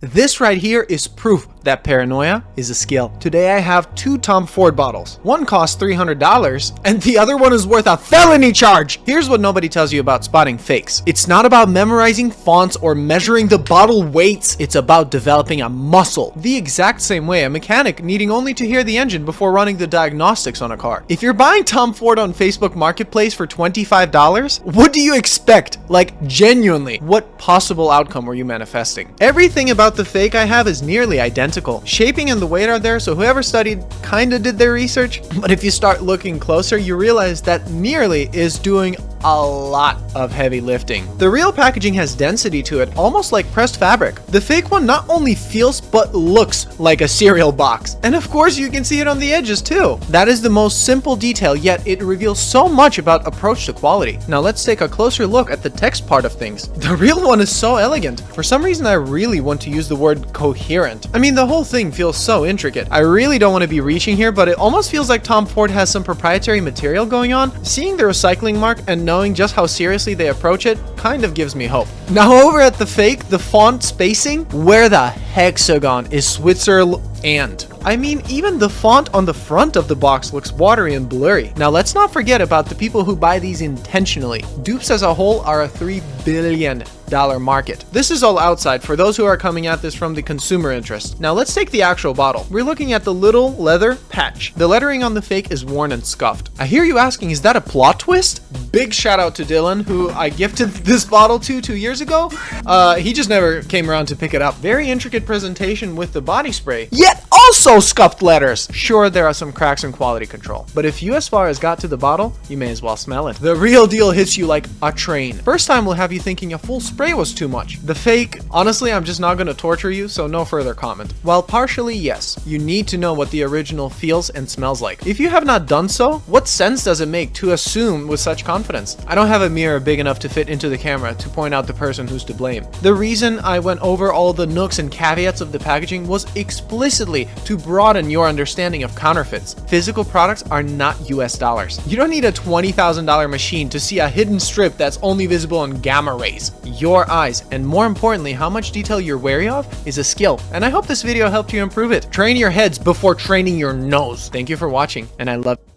This right here is proof that paranoia is a skill. Today I have two Tom Ford bottles. One costs $300 and the other one is worth a felony charge. Here's what nobody tells you about spotting fakes. It's not about memorizing fonts or measuring the bottle weights. It's about developing a muscle. The exact same way a mechanic needing only to hear the engine before running the diagnostics on a car. If you're buying Tom Ford on Facebook Marketplace for $25, what do you expect? Like, genuinely, what possible outcome were you manifesting? Everything about the fake I have is nearly identical. Shaping and the weight are there, so whoever studied kinda did their research. But if you start looking closer, you realize that nearly is doing a lot of heavy lifting. The real packaging has density to it, almost like pressed fabric. The fake one not only feels but looks like a cereal box. And of course you can see it on the edges too. That is the most simple detail, yet it reveals so much about approach to quality. Now let's take a closer look at the text part of things. The real one is so elegant. For some reason I really want to use the word coherent. I mean, the whole thing feels so intricate. I really don't want to be reaching here, but it almost feels like Tom Ford has some proprietary material going on. Seeing the recycling mark and knowing just how seriously they approach it kind of gives me hope. Now over at the fake, the font spacing, where the hexagon is switzerl and. I mean, even the font on the front of the box looks watery and blurry. Now let's not forget about the people who buy these intentionally. Dupes as a whole are a $3 billion market. This is all outside for those who are coming at this from the consumer interest. Now let's take the actual bottle. We're looking at the little leather patch. The lettering on the fake is worn and scuffed. I hear you asking, is that a plot twist? Big shout out to Dylan, who I gifted this bottle to 2 years ago. He just never came around to pick it up. Very intricate presentation with the body spray, yet also scuffed letters. Sure, there are some cracks in quality control, but if you as far as got to the bottle, you may as well smell it. The real deal hits you like a train. First time will have you thinking a full spray was too much. The fake, honestly, I'm just not going to torture you, so no further comment. While partially yes, you need to know what the original feels and smells like. If you have not done so, what sense does it make to assume with such confidence? I don't have a mirror big enough to fit into the camera to point out the person who's to blame. The reason I went over all the nooks and caveats of the packaging was explicitly to broaden your understanding of counterfeits. Physical products are not US dollars. You don't need a $20,000 machine to see a hidden strip that's only visible in gamma rays. Your eyes, and more importantly, how much detail you're wary of, is a skill. And I hope this video helped you improve it. Train your heads before training your nose. Thank you for watching, and I love you.